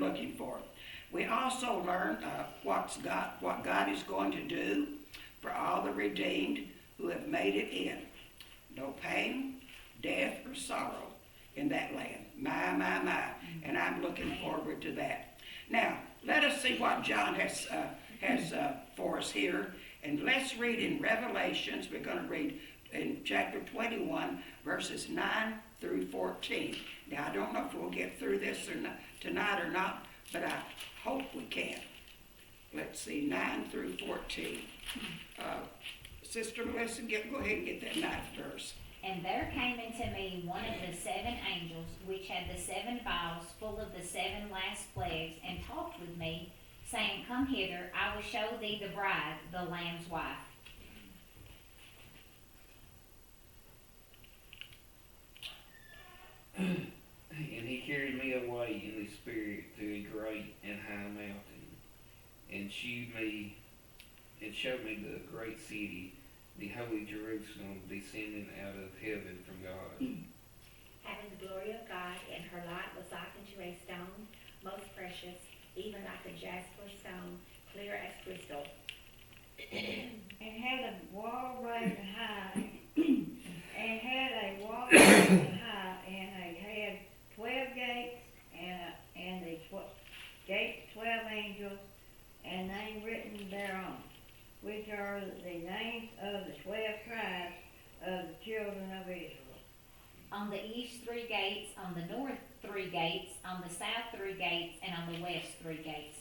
looking for. We also learn what God is going to do for all the redeemed who have made it in. No pain, death, or sorrow in that land. My. And I'm looking forward to that. Now, let us see what John has for us here. And let's read in Revelations. We're going to read in chapter 21, verses 9 through 14. Now, I don't know if we'll get through this tonight or not, but I hope we can. Let's see, 9 through 14. Sister Melissa, go ahead and get that 9th verse. And there came into me one of the 7 angels, which had the 7 vials full of the 7 last plagues, and talked with me, saying, Come hither, I will show thee the bride, the Lamb's wife. And he carried me away in the spirit to a great and high mountain, and showed me the great city, the holy Jerusalem, descending out of heaven from God. Having the glory of God, and her light was like unto a stone most precious, even like a jasper stone, clear as crystal. And had a wall raised high, and it had 12 gates, and the gates 12 angels, and names written thereon, which are the names of the 12 tribes of the children of Israel. On the east 3 gates, on the north 3 gates, on the south 3 gates, and on the west 3 gates.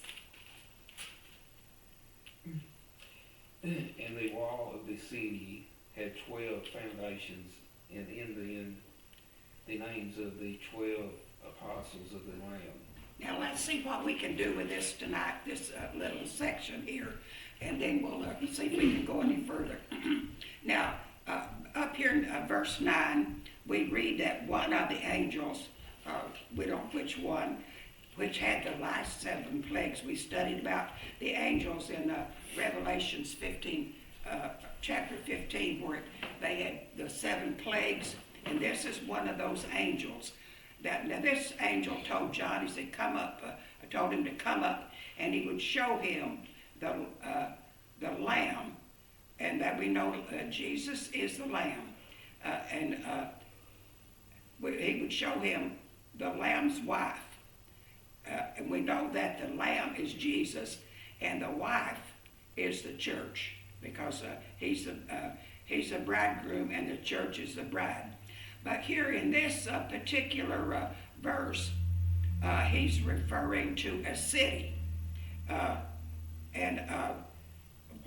And the wall of the city had 12 foundations, and in them the names of the 12 apostles of the Lamb. Now let's see what we can do with this tonight, this little section here, and then we'll see if we can go any further. Now, up here in verse 9, we read that one of the angels, we don't know which one, which had the last 7 plagues. We studied about the angels in Revelations 15, chapter 15, where they had the 7 plagues, and this is one of those angels. Now this angel told John, he said, come up, told him to come up, and he would show him the Lamb, and that we know Jesus is the Lamb, and he would show him the Lamb's wife, and we know that the Lamb is Jesus, and the wife is the church, because he's the bridegroom, and the church is the bride. But here in this particular verse, he's referring to a city, and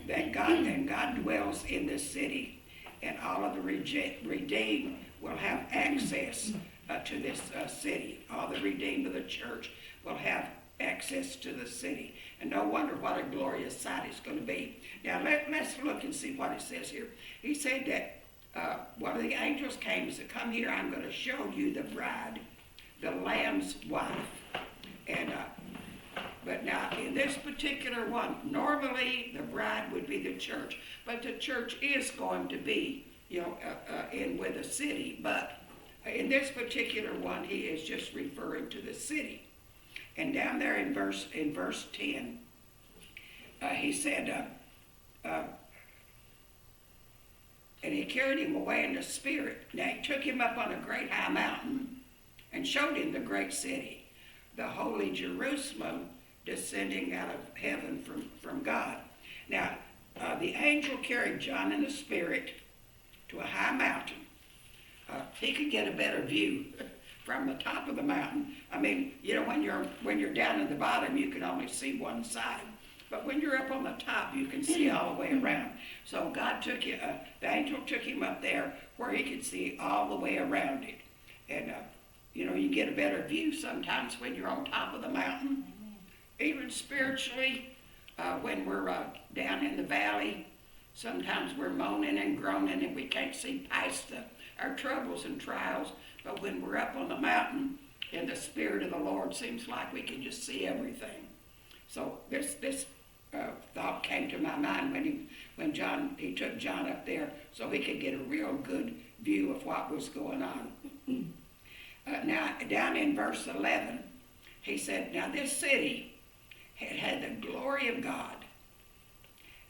that God dwells in this city, and all of the redeemed will have access to this city. All the redeemed of the church will have access to the city, and no wonder what a glorious sight it's going to be. Now let's look and see what it says here. He said that one of the angels came and said, come here, I'm going to show you the bride, the Lamb's wife. And but now in this particular one, normally the bride would be the church, but the church is going to be, in with the city. But in this particular one, he is just referring to the city. And down there in verse 10, he said, and he carried him away in the spirit. Now he took him up on a great high mountain and showed him the great city, the holy Jerusalem, descending out of heaven from God. Now, the angel carried John in the spirit to a high mountain. He could get a better view from the top of the mountain. I mean, when you're down at the bottom, you can only see one side. But when you're up on the top, you can see all the way around. So God took you, the angel took him up there where he could see all the way around it. And, you get a better view sometimes when you're on top of the mountain. Even spiritually, when we're down in the valley, sometimes we're moaning and groaning and we can't see past our troubles and trials. But when we're up on the mountain, and the Spirit of the Lord seems like we can just see everything. So this thought came to my mind when he took John up there so he could get a real good view of what was going on. Now, down in verse 11, he said, now this city had the glory of God,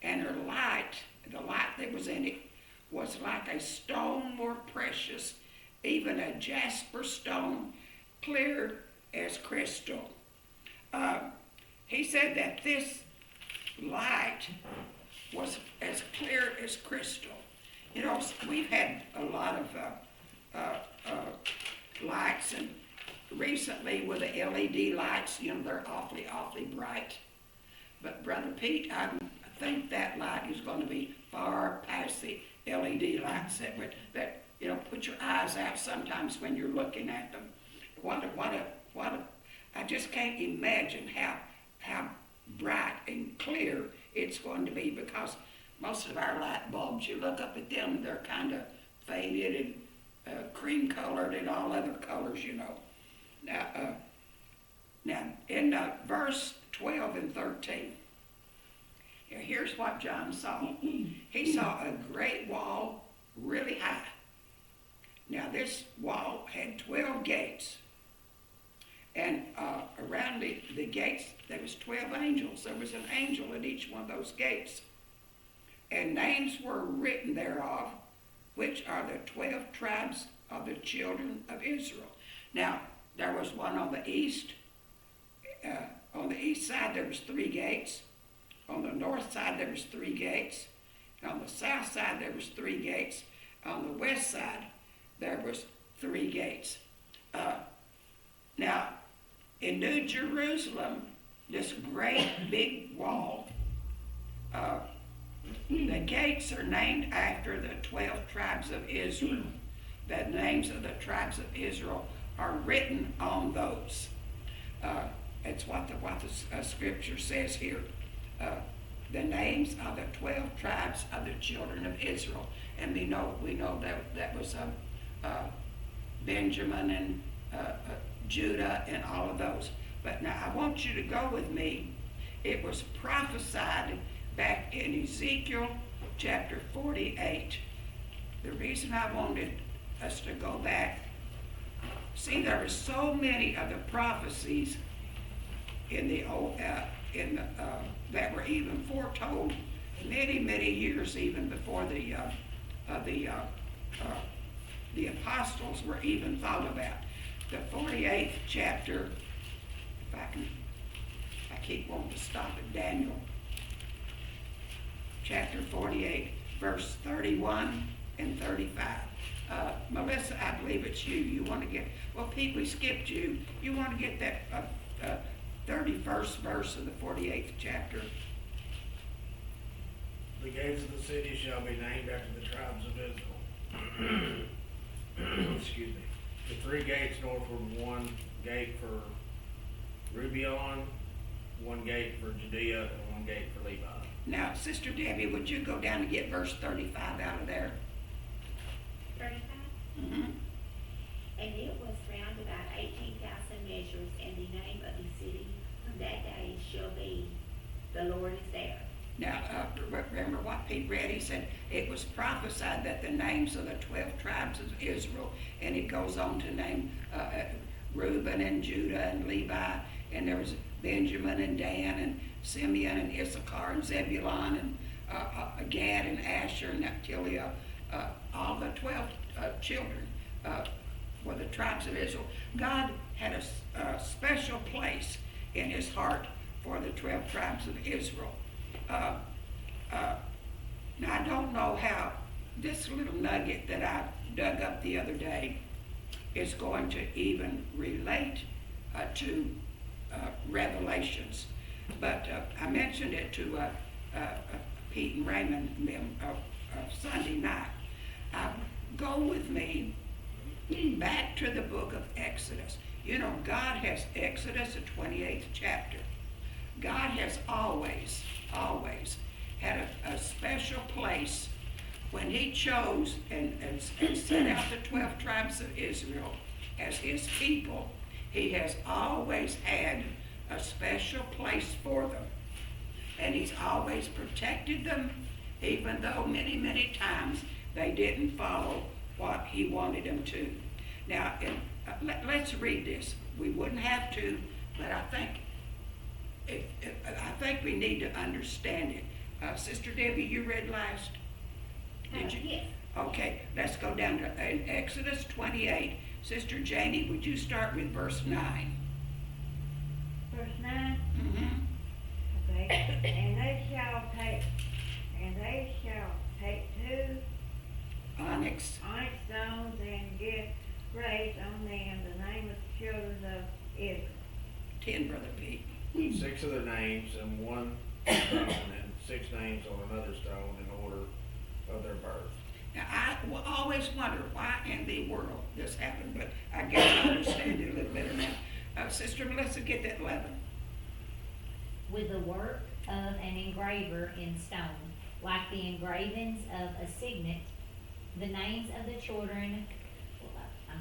and her light, the light that was in it, was like a stone more precious, even a jasper stone, clear as crystal. He said that this light was as clear as crystal. You know, we've had a lot of lights, and recently with the LED lights, you know, they're awfully bright. But Brother Pete, I think that light is going to be far past the LED lights that you know, put your eyes out sometimes when you're looking at them. I just can't imagine how bright and clear it's going to be, because most of our light bulbs, you look up at them, they're kind of faded and cream colored and all other colors, you know. Now in verse 12 and 13, here's what John saw. He saw a great wall, really high. Now this wall had 12 gates. And around the gates, there was 12 angels. There was an angel at each one of those gates. And names were written thereof, which are the 12 tribes of the children of Israel. Now, there was one on the east. On the east side, there was 3 gates. On the north side, there was 3 gates. On the south side, there was 3 gates. On the west side, there was 3 gates. Now, in New Jerusalem, this great big wall, the gates are named after the 12 tribes of Israel. The names of the tribes of Israel are written on those. It's what the scripture says here. The names of the 12 tribes of the children of Israel. And we know that was Benjamin and Judah and all of those. But now I want you to go with me. It was prophesied back in Ezekiel chapter 48. The reason I wanted us to go back, see, there were so many of the prophecies in the old that were even foretold many years even before the apostles were even thought about. The 48th chapter, I keep wanting to stop at Daniel, chapter 48, verse 31 and 35. Melissa, I believe it's you. You want to get, well, Pete, we skipped you. You want to get that 31st verse of the 48th chapter. The gates of the city shall be named after the tribes of Israel. Excuse me. The 3 gates northward, 1 gate for Rubion, 1 gate for Judea, and 1 gate for Levi. Now, Sister Debbie, would you go down and get verse 35 out of there? 35? Mm-hmm. And it was round about 18,000 measures, and the name of the city from that day shall be, the Lord is there. Now, remember what Pete read? He said it was prophesied that the names of the 12 tribes of Israel, and it goes on to name Reuben and Judah and Levi, and there was Benjamin and Dan and Simeon and Issachar and Zebulun and Gad and Asher and Naphtali, all the 12 children were the tribes of Israel. God had a special place in his heart for the 12 tribes of Israel. Now, I don't know how this little nugget that I dug up the other day is going to even relate to Revelations. But I mentioned it to Pete and Raymond and them Sunday night. Go with me back to the book of Exodus. You know, God has Exodus, the 28th chapter. God has always had a special place when he chose and set out the 12 tribes of Israel as his people. He has always had a special place for them. And he's always protected them, even though many times they didn't follow what he wanted them to. Now, let's read this. We wouldn't have to but I think we need to understand it. Sister Debbie, you read last? Did you? Yes. Okay, let's go down to Exodus 28. Sister Janie, would you start with verse 9? Verse 9, Mm-hmm. okay, and they shall take two Onyx. onyx stones and get raised on them the name of the children of Israel. 10, Brother Pete. 6 of their names and one stone, and 6 names on another stone in order of their birth. Now, I will always wonder why in the world this happened, but I guess I understand it a little better now. Sister Melissa, get that 11. With the work of an engraver in stone, like the engravings of a signet, the names of the children, I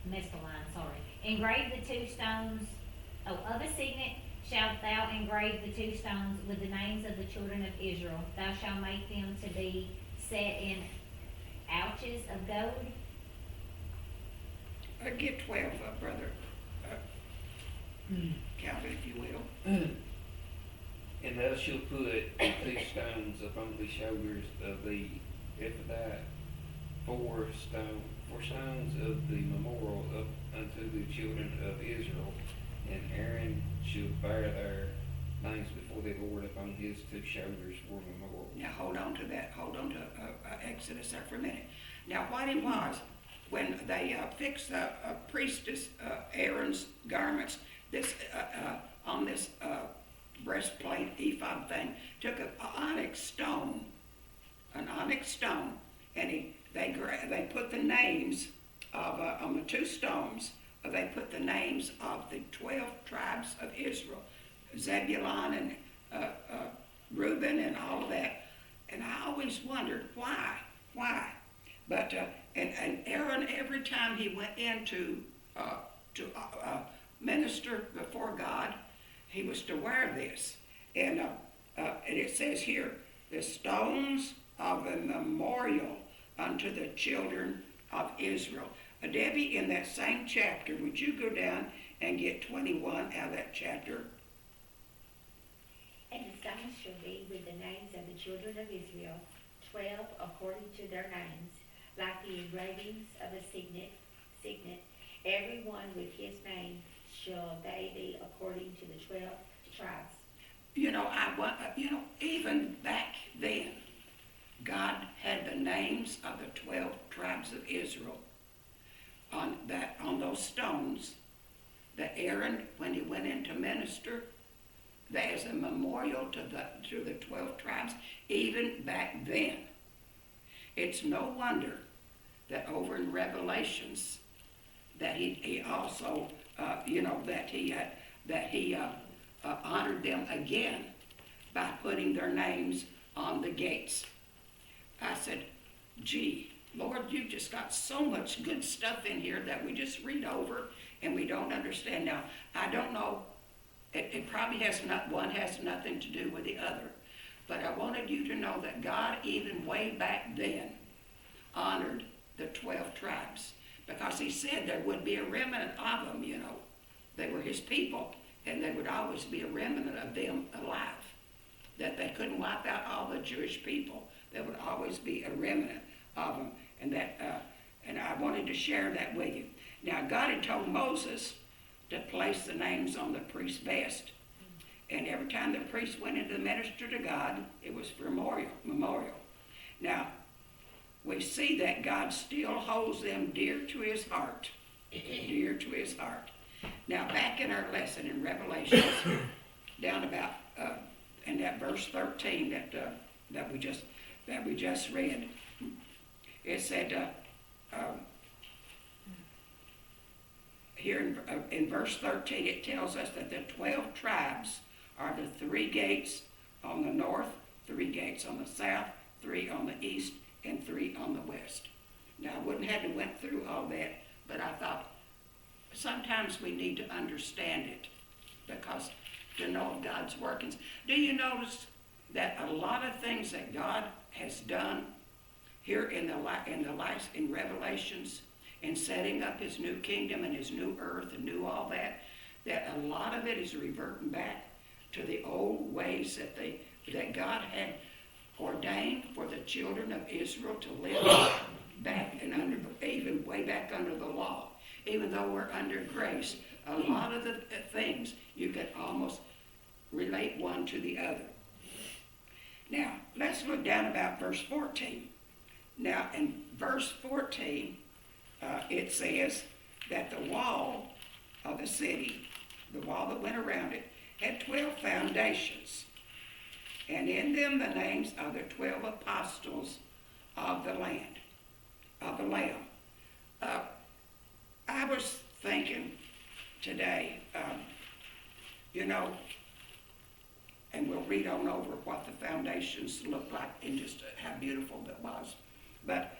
missed a line, sorry. Engrave the 2 stones, of a signet shalt thou engrave the 2 stones with the names of the children of Israel. Thou shalt make them to be set in ouches of gold. Get 12, Brother Calvin, if you will. And thou shalt put the 2 stones upon the shoulders of the ephod, 4 stones of the memorial up unto the children of Israel, and Aaron shall bear their names before the Lord upon his 2 shoulders for memorial. Now hold on to that. Hold on to Exodus there for a minute. Now what it was when they fixed the priestess Aaron's garments, this on this breastplate ephod thing, took an onyx stone, and they put the names of on the 2 stones. They put the names of the 12 tribes of Israel, Zebulun and Reuben and all of that. And I always wondered why. But and Aaron, every time he went in to minister before God, he was to wear this. And it says here, the stones of a memorial unto the children of Israel. Debbie, in that same chapter, would you go down and get 21 out of that chapter? And the stones shall be with the names of the children of Israel, 12 according to their names, like the engravings of a signet, every one with his name shall they be according to the 12 tribes. Even back then, God had the names of the 12 tribes of Israel on those stones that Aaron, when he went in to minister, that is a memorial to the 12 tribes, even back then. It's no wonder that over in Revelations that he also, that he honored them again by putting their names on the gates. I said, gee, Lord, you've just got so much good stuff in here that we just read over and we don't understand. Now, I don't know, it probably one has nothing to do with the other, but I wanted you to know that God, even way back then, honored the 12 tribes because he said there would be a remnant of them, They were his people, and there would always be a remnant of them alive, that they couldn't wipe out all the Jewish people. There would always be a remnant of them, and I wanted to share that with you. Now, God had told Moses to place the names on the priest's vest, and every time the priest went in to minister to God, it was for memorial. Now, we see that God still holds them dear to his heart, dear to his heart. Now, back in our lesson in Revelations, down about in that verse 13 that we just read, it said here in verse 13, it tells us that the 12 tribes are the 3 gates on the north, 3 gates on the south, 3 on the east, and 3 on the west. Now, I wouldn't have to went through all that, but I thought sometimes we need to understand it because to know of God's workings. Do you notice that a lot of things that God has done here in Revelations, in setting up his new kingdom and his new earth and all that that a lot of it is reverting back to the old ways that God had ordained for the children of Israel to live back and even way back under the law. Even though we're under grace, a lot of the things you can almost relate one to the other. Now, let's look down about verse 14. Now, in verse 14, it says that the wall of the city, the wall that went around it, had 12 foundations. And in them the names of the 12 apostles of the land, of the Lamb. I was thinking today, and we'll read on over what the foundations look like and just how beautiful that was. But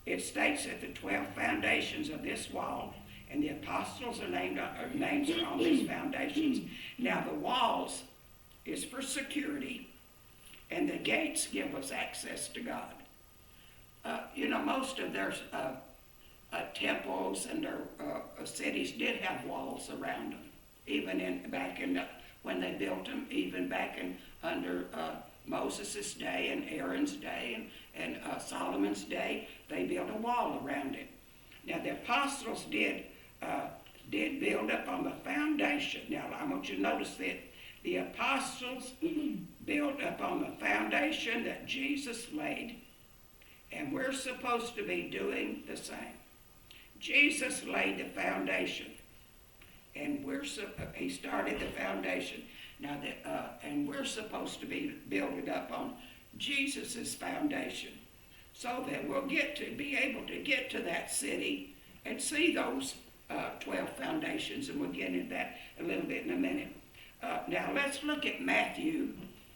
it states that the 12 foundations of this wall and the apostles are names are on these foundations. Now the walls is for security, and the gates give us access to God. Most of their temples and their cities did have walls around them, even when they built them, even back under Moses' day and Aaron's day and Solomon's day, they built a wall around it. Now the apostles did build up on the foundation. Now I want you to notice that the apostles built up on the foundation that Jesus laid, and we're supposed to be doing the same. Jesus laid the foundation, and he started the foundation. Now and we're supposed to be building up on Jesus' foundation, so that we'll be able to get to that city and see those 12 foundations, and we'll get into that a little bit in a minute. Now let's look at Matthew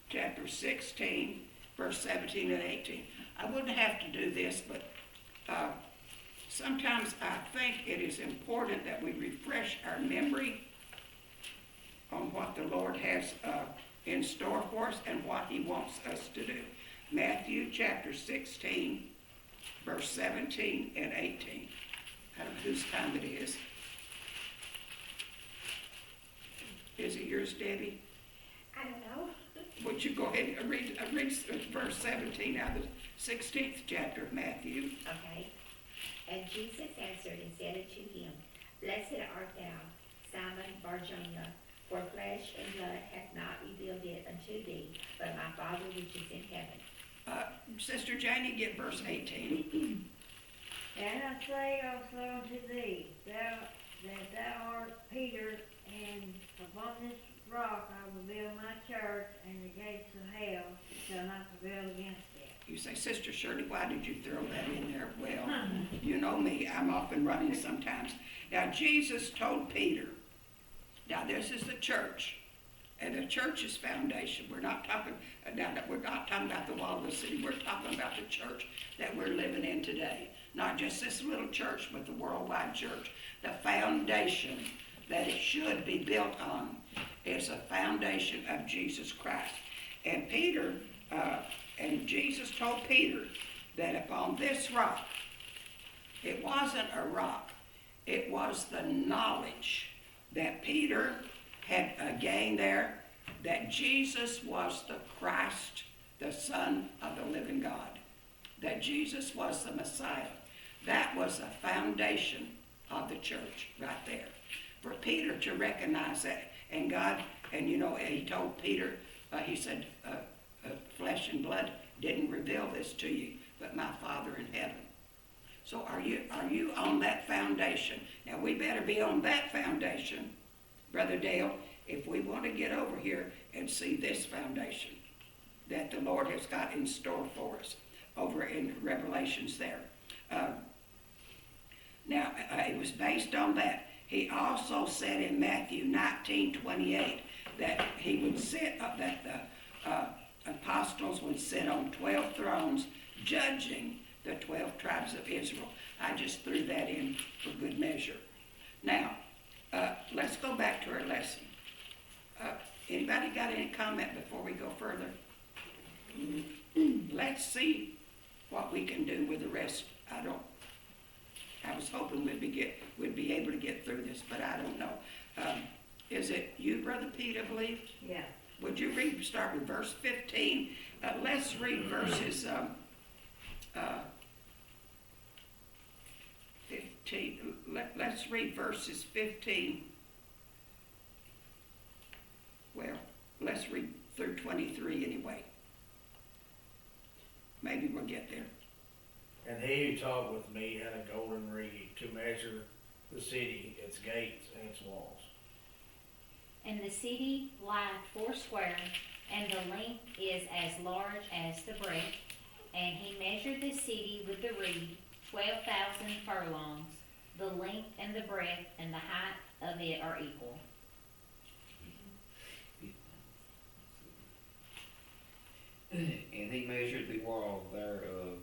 chapter 16, verse 17 and 18. I wouldn't have to do this, but sometimes I think it is important that we refresh our memory on what the Lord has in store for us and what he wants us to do. Matthew chapter 16, verse 17 and 18. I don't know whose time it is. Is it yours, Debbie? I don't know. Would you go ahead and read verse 17 out of the 16th chapter of Matthew? Okay. And Jesus answered and said unto him, Blessed art thou, Simon Bar-Jonah, for flesh and blood hath not revealed it unto thee, but my Father which is in heaven. Sister Janie, get verse 18. And I say also unto thee, that thou art Peter, and upon this rock I will build my church, and the gates of hell shall not prevail against it. You say, Sister Shirley, why did you throw that in there? Well, you know me, I'm off and running sometimes. Now, Jesus told Peter, now this is the church, and the church's foundation. We're not talking about the wall of the city. We're talking about the church that we're living in today. Not just this little church, but the worldwide church. The foundation that it should be built on is a foundation of Jesus Christ. And Jesus told Peter that upon this rock, it wasn't a rock, it was the knowledge that Peter had gained there, that Jesus was the Christ, the Son of the living God, that Jesus was the Messiah. That was the foundation of the church right there. For Peter to recognize that, and God, and he told Peter, he said, flesh and blood didn't reveal this to you, but my Father in heaven. So are you on that foundation? Now we better be on that foundation, Brother Dale, if we want to get over here and see this foundation that the Lord has got in store for us over in Revelations there. Now it was based on that. He also said in Matthew 19:28 that he would sit, that the apostles would sit on 12 thrones judging the 12 tribes of Israel. I just threw that in for good measure. Now, let's go back to our lesson. Anybody got any comment before we go further? Let's see what we can do with the rest. I was hoping we'd be able to get through this, but I don't know. Is it you, Brother Pete, I believe? Yeah. Would you start with verse 15? Let's read verses 15. Let's read verses 15. Well, let's read through 23 anyway. Maybe we'll get there. And he who talked with me had a golden reed to measure the city, its gates, and its walls. And the city lieth foursquare, and the length is as large as the breadth. And he measured the city with the reed, 12,000 furlongs. The length and the breadth and the height of it are equal. And he measured the wall thereof,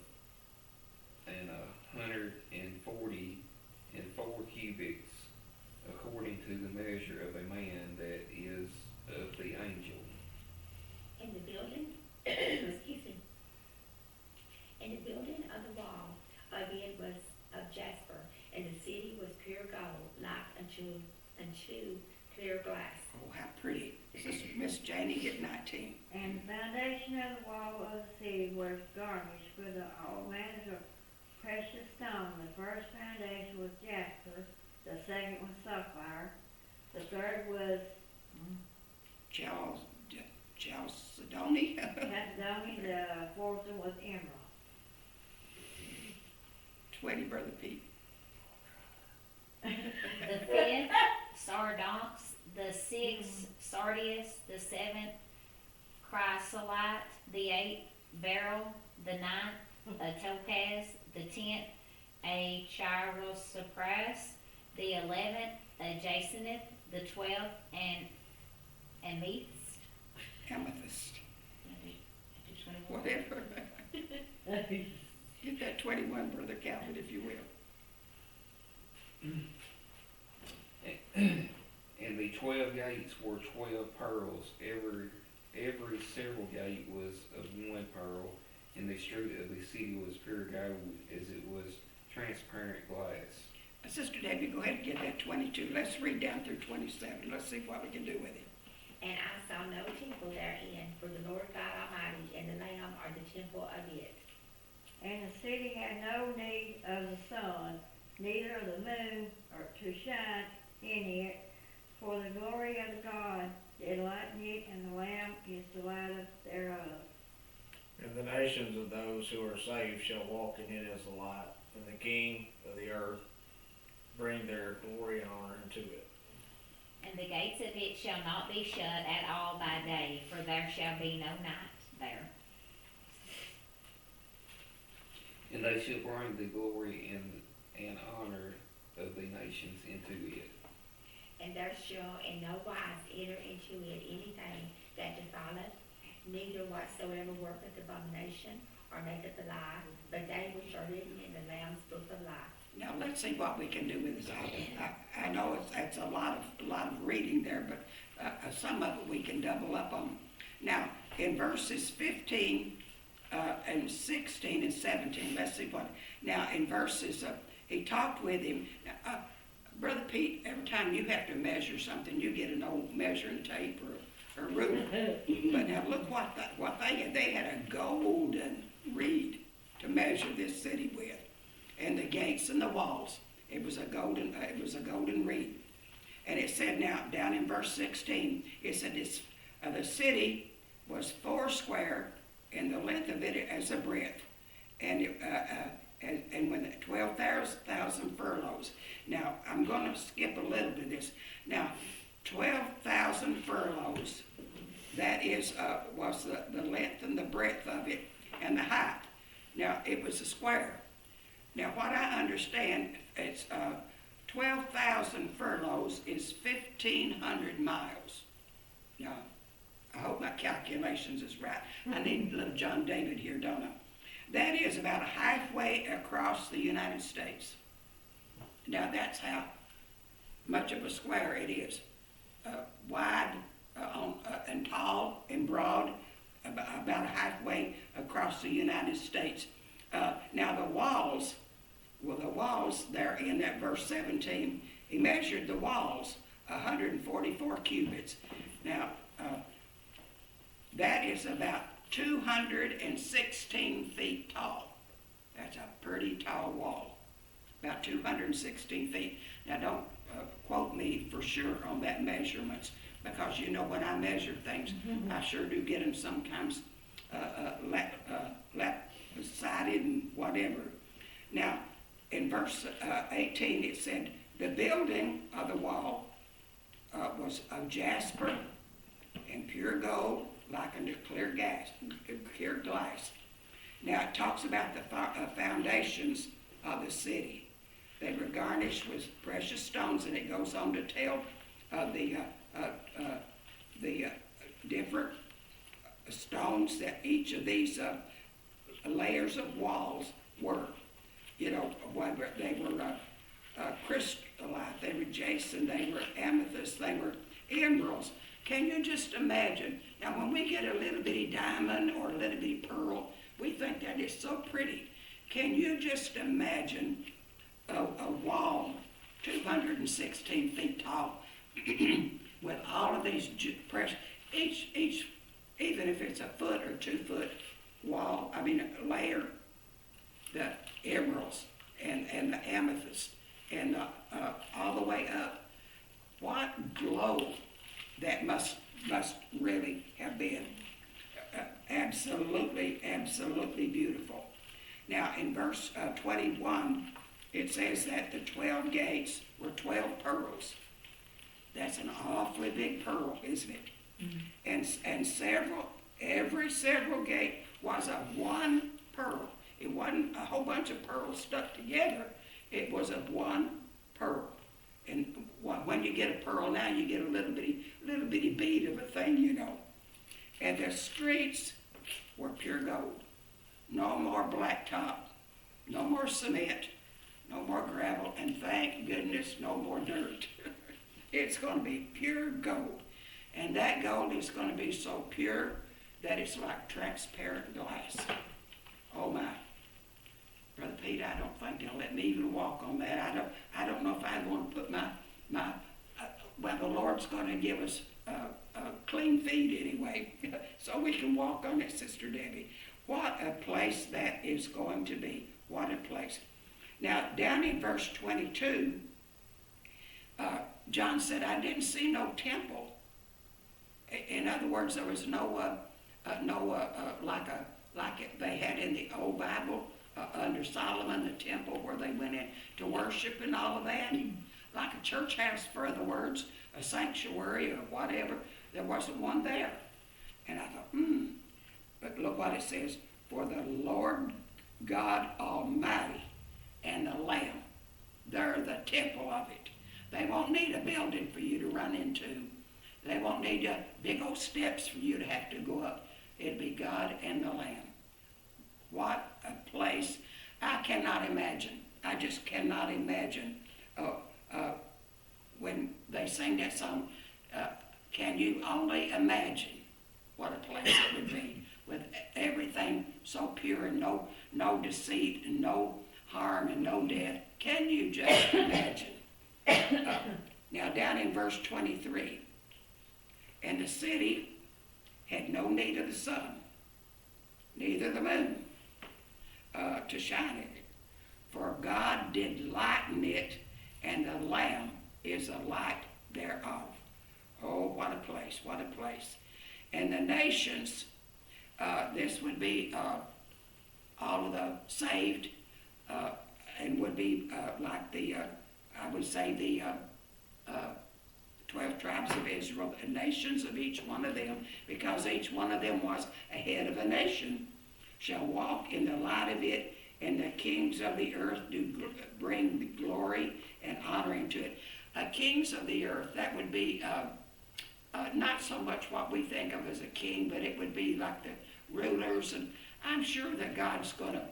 and 144 cubits, according to the measure of a man that is of the angel. And the building, excuse me, and the building of the wall of it was of jasper, and the city was pure gold, like unto clear glass. Oh, how pretty. Sister Miss Janie, get 19. And the foundation of the wall of the city was garnished with all manners of precious stone. The first foundation was jasper, the second was sapphire, the third was Chalcedony. Chalcedony, the fourth one was emerald. 20, Brother Pete. The fifth, sardonyx. The sixth, sardius. The seventh, chrysolite. The eighth, beryl. The ninth, a topaz. The 10th, a chrysoprase. The 11th, a jacinth. The 12th, an amethyst. Amethyst. I did 21. Whatever. Get that 21, Brother Calvin, if you will. And the 12 gates were 12 pearls. Every several gate was of one pearl, and the street of the city was pure gold, as it was transparent glass. Sister Debbie, go ahead and get that 22. Let's read down through 27. Let's see what we can do with it. And I saw no temple therein, for the Lord God Almighty and the Lamb are the temple of it. And the city had no need of the sun, neither of the moon, or to shine in it, for the glory of the God did lighten it, and the Lamb is the light thereof. And the nations of those who are saved shall walk in it as the light, and the King of the earth bring their glory and honor into it. And the gates of it shall not be shut at all by day, for there shall be no night there. And they shall bring the glory and honor of the nations into it. And there shall in no wise enter into it anything that defileth, neither whatsoever worketh abomination, or maketh a lie, but they which are written in the Lamb's book of life. Now let's see what we can do with this. I know it's a lot of reading there, but some of it we can double up on. Now in verses 15 and 16 and 17, let's see what. Now in verses, he talked with him. Brother Pete, every time you have to measure something, you get an old measuring tape or ruler. But now look what they had. They had a golden reed to measure this city with. And the gates and the walls, it was a golden reed. And it said now, down in verse 16, it said the city was foursquare, and the length of it as a breadth. And when 12,000 furlongs. Now, I'm going to skip a little bit of this. Now, 12,000 furlongs, that was the length and the breadth of it and the height. Now, it was a square. Now, what I understand, it's 12,000 furlongs is 1,500 miles. Now, I hope my calculations is right. I need little John David here, don't I? That is about halfway across the United States. Now, that's how much of a square it is. Wide and tall and broad, about halfway across the United States. Now, the walls there in that verse 17, he measured the walls 144 cubits. Now, that is about 216 feet tall. That's a pretty tall wall, about 216 feet. Now, don't quote me for sure on that measurements, because you know when I measure things, I sure do get them sometimes lap-sided and whatever. Now, in verse 18, it said, the building of the wall was of jasper and pure gold, like a clear glass. Now, it talks about the foundations of the city. They were garnished with precious stones, and it goes on to tell the different stones that each of these layers of walls were. You know, whether they were crystallite, they were jacinth, they were amethyst, they were emeralds. Can you just imagine? Now, when we get a little bitty diamond or a little bitty pearl, we think that is so pretty. Can you just imagine a wall 216 feet tall with all of these precious, each, even if it's a foot or 2 foot wall, layer, the emeralds and the amethyst and all the way up. What glow that must really have been. Absolutely beautiful. Now, in verse 21, it says that the 12 gates were 12 pearls. That's an awfully big pearl, isn't it? Mm-hmm. And every gate was of one pearl. It wasn't a whole bunch of pearls stuck together. It was of one pearl. And when you get a pearl now, you get a little bitty bead of a thing, you know. And the streets were pure gold. No more blacktop, no more cement, no more gravel, and thank goodness no more dirt. It's going to be pure gold. And that gold is going to be so pure that it's like transparent glass. Oh my. Brother Pete, I don't think they'll let me even walk on that. I don't know if I want to put well, the Lord's going to give us clean feet anyway, so we can walk on it, Sister Debbie. What a place that is going to be. What a place. Now, down in verse 22, John said, I didn't see no temple. In other words, there was no like they had in the old Bible under Solomon, the temple where they went in to worship and all of that. Like a church house, for other words, a sanctuary or whatever. There wasn't one there. And I thought, But look what it says. For the Lord God Almighty and the Lamb, they're the temple of it. They won't need a building for you to run into. They won't need big old steps for you to have to go up. It'll be God and the Lamb. What a place. I cannot imagine. I just cannot imagine. When they sing that song, can you only imagine what a place it would be with everything so pure and no deceit and no harm and no death? Can you just imagine? Now down in verse 23, and the city had no need of the sun, neither the moon, to shine it, for God did lighten it, and the Lamb is the light thereof. Oh, what a place, what a place. And the nations, this would be all of the saved, and would be like the, I would say the 12 tribes of Israel, the nations of each one of them, because each one of them was a head of a nation, shall walk in the light of it, and the kings of the earth do bring glory and honor into it. Kings of the earth, that would be not so much what we think of as a king, but it would be like the rulers, and I'm sure that God's going to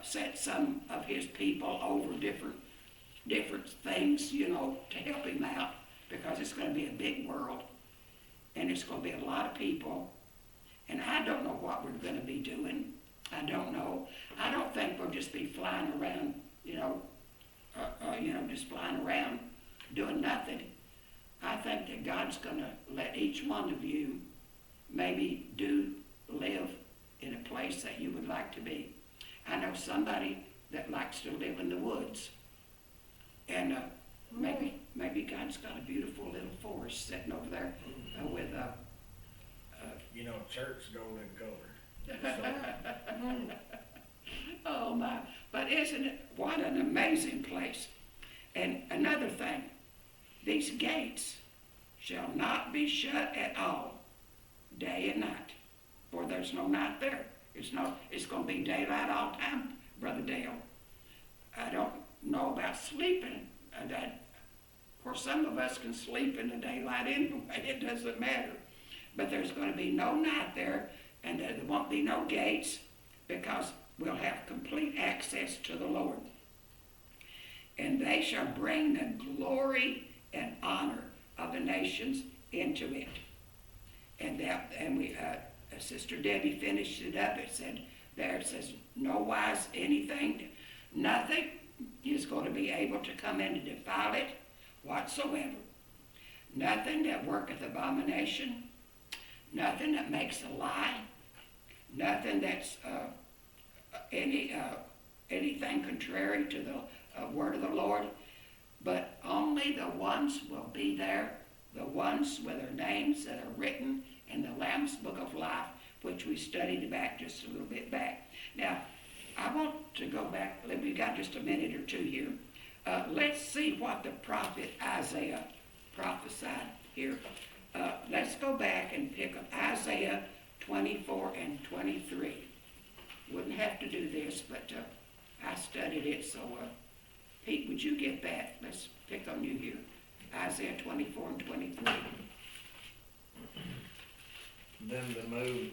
set some of his people over different things, you know, to help him out, because it's going to be a big world, and it's going to be a lot of people, and I don't know what we're going to be doing. I don't know. I don't think we'll just be flying around, just flying around doing nothing. I think that God's gonna let each one of you maybe live in a place that you would like to be. I know somebody that likes to live in the woods. And maybe God's got a beautiful little forest sitting over there with You know, church golden color. oh my, but isn't it, what an amazing place. And another thing, these gates shall not be shut at all, day and night, for there's no night there. It's going to be daylight all the time, Brother Dale. I don't know about sleeping. Of course, some of us can sleep in the daylight anyway. It doesn't matter. But there's going to be no night there, and there won't be no gates, because we'll have complete access to the Lord. And they shall bring the glory and honor of the nations into it. Sister Debbie finished it up. It says, no wise nothing is going to be able to come in to defile it whatsoever. Nothing that worketh abomination, nothing that makes a lie, nothing that's anything contrary to the word of the Lord, but only the ones will be there, the ones with their names that are written in the Lamb's Book of Life, which we studied back just a little bit back. Now, I want to go back. We've got just a minute or two here. Let's see what the prophet Isaiah prophesied here. Let's go back and pick up Isaiah 24 and 23. Wouldn't have to do this, but I studied it. So, Pete, would you get that? Let's pick on you here. Isaiah 24 and 23. Then the moon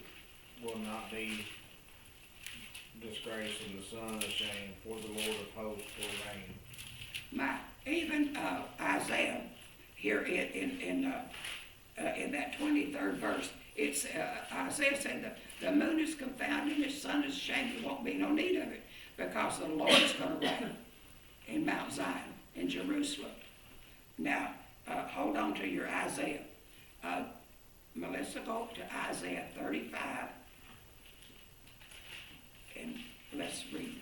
will not be disgraced, and the sun ashamed, for the Lord of hosts will reign. Even Isaiah here in that 23rd verse, it's Isaiah said the moon is confounded, the sun is shamed. There won't be no need of it, because the Lord's going to reign in Mount Zion, in Jerusalem. Now, hold on to your Isaiah. Melissa, go to Isaiah 35, and let's read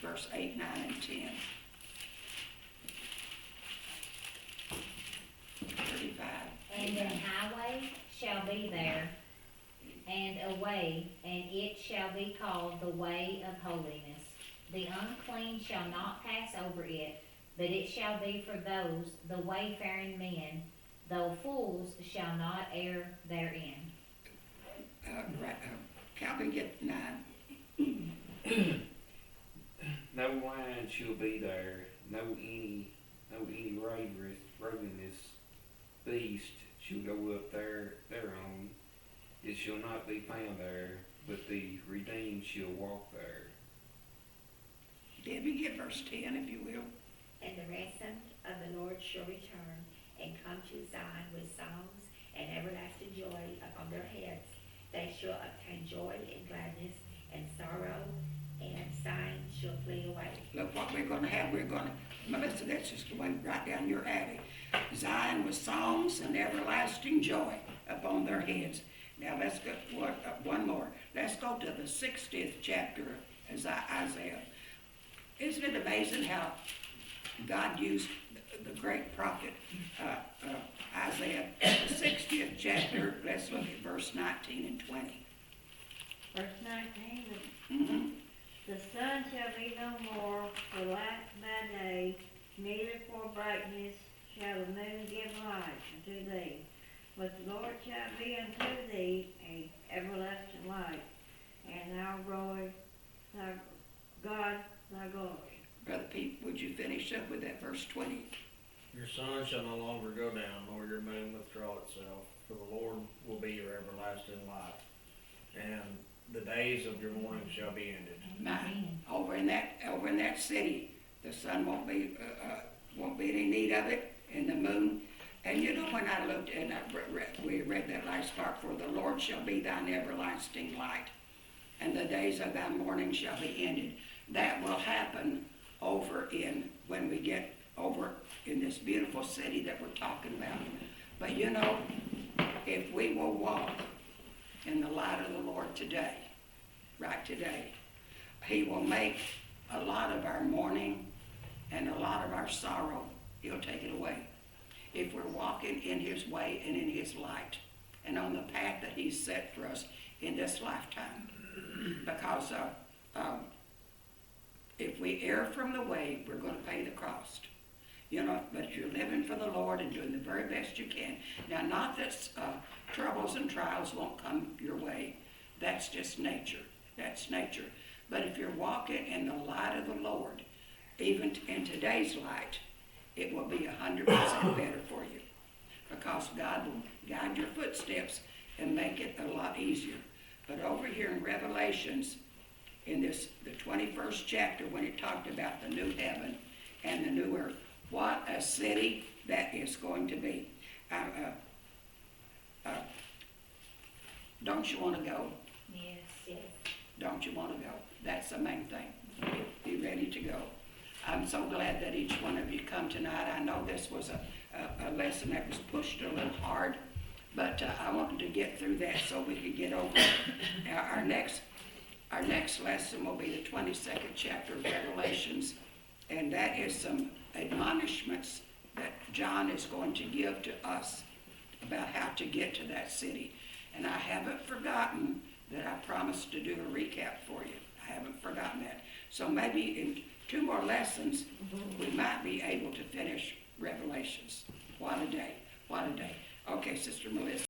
verse 8, 9, and 10. 35. And an highway shall be there, and a way, and it shall be called the way of holiness. The unclean shall not pass over it, but it shall be for those, the wayfaring men, though fools shall not err therein. Calvin, get 9. No lion shall be there, no any ravenous beast shall go up thereon. It shall not be found there, but the redeemed shall walk there. Debbie, get verse 10, if you will. And the ransom of the Lord shall return, and come to Zion with songs and everlasting joy upon their heads. They shall obtain joy and gladness, and sorrow and sighing shall flee away. Look what we're going to have. Melissa, that's just the way right down your alley. Zion with songs and everlasting joy upon their heads. Now let's go one more. Let's go to the 60th chapter of Isaiah. Isn't it amazing how God used the great prophet Isaiah, the 60th chapter? Let's look at verse 19 and 20. Verse 19, Mm-hmm. the sun shall be no more for light by day, neither for brightness shall the moon give light unto thee. But the Lord shall be unto thee an everlasting light, and our glory, thy God, thy glory. Brother Pete, would you finish up with that verse 20? Your sun shall no longer go down, nor your moon withdraw itself, for the Lord will be your everlasting light, and the days of your mourning shall be ended. Now, over in that city, the sun won't be any need of it, and the moon. And you know, when I looked and we read that last part, for the Lord shall be thine everlasting light, and the days of thy mourning shall be ended. That will happen when we get over in this beautiful city that we're talking about. But you know, if we will walk in the light of the Lord today, right today, he will make a lot of our mourning and a lot of our sorrow, he'll take it away. If we're walking in his way and in his light and on the path that he's set for us in this lifetime. Because if we err from the way, we're going to pay the cost. You know, but if you're living for the Lord and doing the very best you can. Now, not that troubles and trials won't come your way. That's just nature. That's nature. But if you're walking in the light of the Lord, even in today's light, it will be 100% better for you. Because God will guide your footsteps and make it a lot easier. But over here in Revelations, in the 21st chapter, when it talked about the new heaven and the new earth, what a city that is going to be. Don't you want to go? Yes. Yes. Don't you want to go? That's the main thing. Be ready to go. I'm so glad that each one of you come tonight. I know this was a lesson that was pushed a little hard, but I wanted to get through that so we could get over it. Now, our next lesson will be the 22nd chapter of Revelations, and that is some admonishments that John is going to give to us about how to get to that city. And I haven't forgotten that I promised to do a recap for you. I haven't forgotten that. So maybe in 2 more lessons, we might be able to finish Revelations. What a day. What a day. Okay, Sister Melissa.